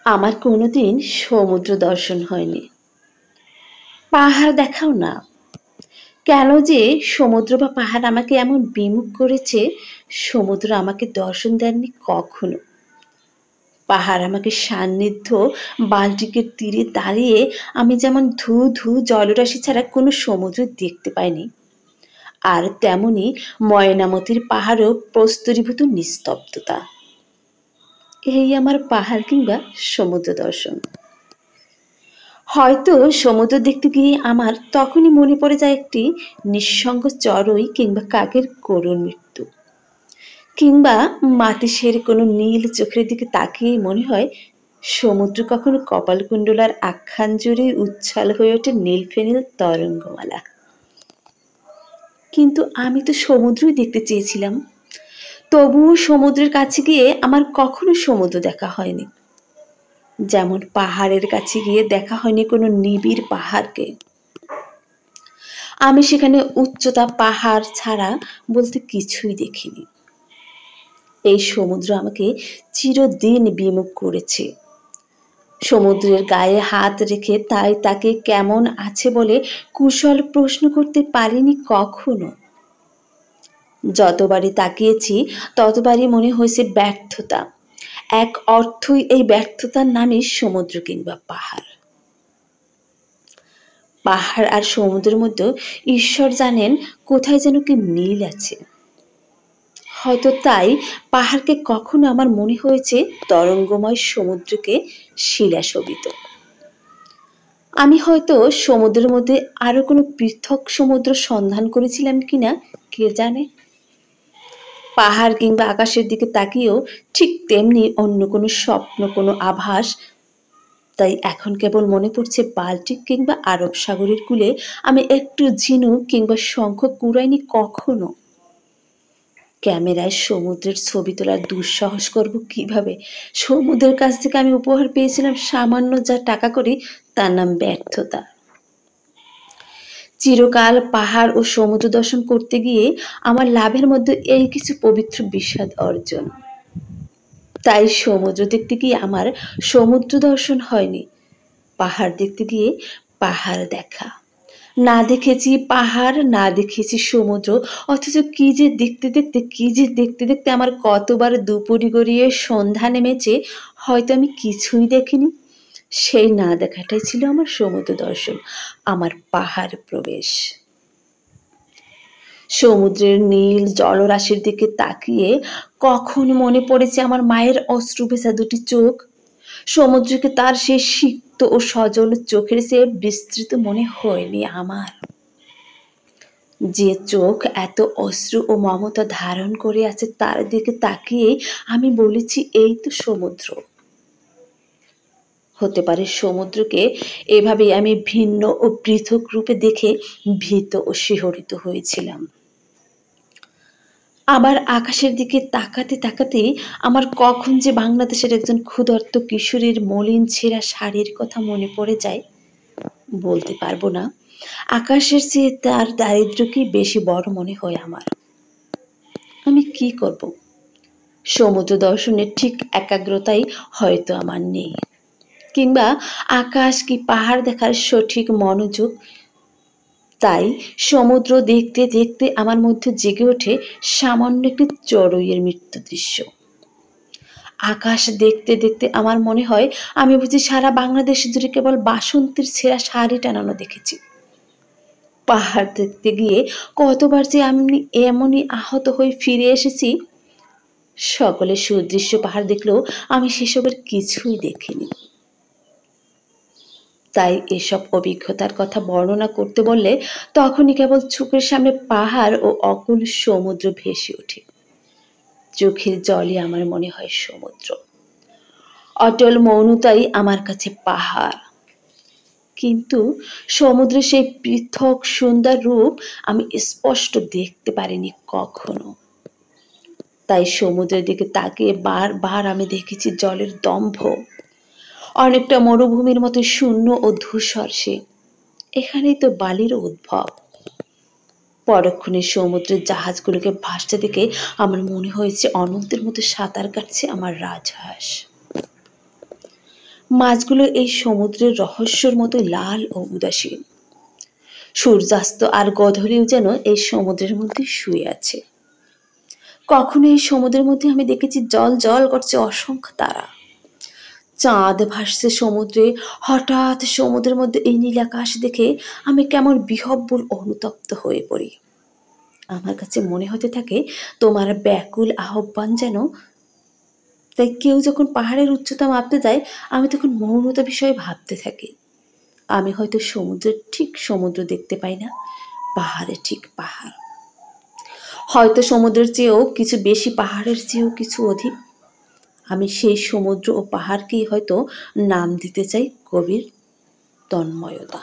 আমার কোনোদিন সমুদ্র দর্শন হয়নি। পাহাড় দেখাও না। কেন যে সমুদ্র বা পাহাড় আমাকে এমন বিমুখ করেছে, সমুদ্র আমাকে দর্শন দেননি কখনো। পাহাড় আমাকে সান্নিধ্য, বাল্টিকের তীরে দাঁড়িয়ে আমি যেমন ধু ধু জলরাশি ছাড়া কোনো সমুদ্র দেখতে পাইনি, আর তেমনি ময়নামতির পাহাড়ও প্রস্তরীভূত নিস্তব্ধতা। এই আমার পাহাড় কিংবা সমুদ্র দর্শন। হয়তো সমুদ্র দেখতে গিয়ে আমার তখনই মনে পড়ে যায় একটি নিঃসঙ্গ চড়ুই কিংবা কাকের করুণ মৃত্যু, কিংবা মাতিসের কোনো নীল চোখের দিকে তাকিয়েই মনে হয় সমুদ্র কখনো কপালকুণ্ডলার আখ্যান জুড়ে উচ্ছ্বাল হয়ে ওঠে নীল ফেনীল তরঙ্গমালা। কিন্তু আমি তো সমুদ্রই দেখতে চেয়েছিলাম, তবুও সমুদ্রের কাছে গিয়ে আমার কখনো সমুদ্র দেখা হয়নি। যেমন পাহাড়ের কাছে গিয়ে দেখা হয়নি কোনো নিবিড় পাহাড়কে। আমি সেখানে উচ্চতা পাহাড় ছাড়া বলতে কিছুই দেখিনি। এই সমুদ্র আমাকে চিরদিন বিমুখ করেছে। সমুদ্রের গায়ে হাত রেখে তাই তাকে কেমন আছে বলে কুশল প্রশ্ন করতে পারিনি কখনো। যতবারই তাকিয়েছি ততবারই মনে হয়েছে ব্যর্থতা। এক অর্থই এই ব্যর্থতার নামই সমুদ্র কিংবা পাহাড়। পাহাড় আর সমুদ্রের মধ্যে ঈশ্বর জানেন কোথায় যেন কি মিল আছে। হয়তো তাই পাহাড়কে কখনো আমার মনে হয়েছে তরঙ্গময়, সমুদ্রকে শিলাশোভিত। আমি হয়তো সমুদ্রের মধ্যে আরো কোনো পৃথক সমুদ্র সন্ধান করেছিলাম কিনা কে জানে। পাহাড় কিংবা আকাশের দিকে তাকিয়েও ঠিক তেমনি অন্য কোনো স্বপ্ন, কোনো আভাস। তাই এখন কেবল মনে পড়ছে বাল্টিক কিংবা আরব সাগরের কূলে আমি একটু ঝিনুক কিংবা শঙ্খ কুড়াইনি কখনো। ক্যামেরায় সমুদ্রের ছবি তোলার দুঃসাহস করব কিভাবে? সমুদ্রের কাছ থেকে আমি উপহার পেয়েছিলাম সামান্য যা টাকা করি, তার নাম ব্যর্থতা। চিরকাল পাহাড় ও সমুদ্র দর্শন করতে গিয়ে আমার লাভের মধ্যে এই কিছু পবিত্র বিষাদ অর্জন। তাই সমুদ্র দেখতে গিয়ে আমার সমুদ্র দর্শন হয়নি, পাহাড় দেখতে গিয়ে পাহাড় দেখা। না দেখেছি পাহাড়, না দেখেছি সমুদ্র, অথচ কি যে দেখতে দেখতে আমার কতবার দুপুরি গড়িয়ে সন্ধ্যা নেমেছে, হয়তো আমি কিছুই দেখিনি। সেই না দেখাটাই ছিল আমার সমুদ্র দর্শন, আমার পাহাড় প্রবেশ। সমুদ্রের নীল জলরাশির দিকে তাকিয়ে কখন মনে পড়েছে আমার মায়ের অশ্রুভেজা দুটি চোখ। সমুদ্রকে তার সেই সিক্ত ও সজল চোখের চেয়ে বিস্তৃত মনে হয়নি আমার। যে চোখ এত অশ্রু ও মমতা ধারণ করে আছে তার দিকে তাকিয়ে আমি বলেছি এই তো সমুদ্র। হতে পারে সমুদ্রকে এভাবে আমি ভিন্ন ও পৃথক রূপে দেখে ভীত ও শিহরিত হয়েছিলাম। আবার আকাশের দিকে তাকাতে তাকাতে আমার কখন যে বাংলাদেশের একজন ক্ষুধার্ত কিশোরীর মলিন ছেঁড়া শাড়ির কথা মনে পড়ে যায়, বলতে পারবো না। আকাশের চেয়ে তার দারিদ্র্যকেই বেশি বড় মনে হয় আমার। আমি কি করব? সমুদ্র দর্শনের ঠিক একাগ্রতাই হয়তো আমার নেই, কিংবা আকাশ কি পাহাড় দেখার সঠিক মনোযোগ। তাই সমুদ্র দেখতে দেখতে আমার মধ্যে জেগে ওঠে সামান্য একটি চড়ুইয়ের মৃত্যু দৃশ্য। আকাশ দেখতে দেখতে আমার মনে হয় আমি বুঝি সারা বাংলাদেশ জুড়ে কেবল বাসন্তীর ছেঁড়া শাড়ি টানানো দেখেছি। পাহাড় দেখতে গিয়ে কতবার যে আমি এমনই আহত হয়ে ফিরে এসেছি, সকলে সুদৃশ্য পাহাড় দেখলেও আমি সেসবের কিছুই দেখিনি। তাই এসব অভিজ্ঞতার কথা বর্ণনা করতে বললে তখনই কেবল চোখের সামনে পাহাড় ও অকুল সমুদ্র ভেসে ওঠে। চোখের জলে আমার মনে হয় সমুদ্র, অটল মৌনতাই আমার কাছে পাহাড়। কিন্তু সমুদ্রের সেই পৃথক সুন্দর রূপ আমি স্পষ্ট দেখতে পারিনি কখনো। তাই সমুদ্রের দিকে তাকিয়ে বারবার আমি দেখেছি জলের দম্ভ, অনেকটা মরুভূমির মতো শূন্য ও ধূসর সে। এখানেই তো বালির উদ্ভব। পরক্ষণে সমুদ্রের জাহাজগুলোকে ভাসতে দেখে আমার মনে হয়েছে অনন্তের মতো সাঁতার কাটছে আমার রাজহাঁস। মাছগুলো এই সমুদ্রের রহস্যের মতো লাল ও উদাসীন। সূর্যাস্ত আর গধূলিও যেন এই সমুদ্রের মধ্যে শুয়ে আছে। কখনো এই সমুদ্রের মধ্যে আমি দেখেছি জল জল করছে অসংখ্য তারা। চাঁদ ভাসছে সমুদ্রে। হঠাৎ সমুদ্রের মধ্যে এই নীল আকাশ দেখে আমি কেমন বিহ্বল অনুতপ্ত হয়ে পড়ি। আমার কাছে মনে হতে থাকে তোমার ব্যাকুল আহ্বান যেন। তাই কেউ যখন পাহাড়ের উচ্চতা মাপতে যায় আমি তখন মৌনতা বিষয়ে ভাবতে থাকি। আমি হয়তো সমুদ্রের ঠিক সমুদ্র দেখতে পাই না, পাহাড়ে ঠিক পাহাড়। হয়তো সমুদ্রের চেয়েও কিছু বেশি, পাহাড়ের চেয়েও কিছু অধিক। আমি সেই সমুদ্র ও পাহাড়কেই হয়তো নাম দিতে চাই গভীর তন্ময়তা।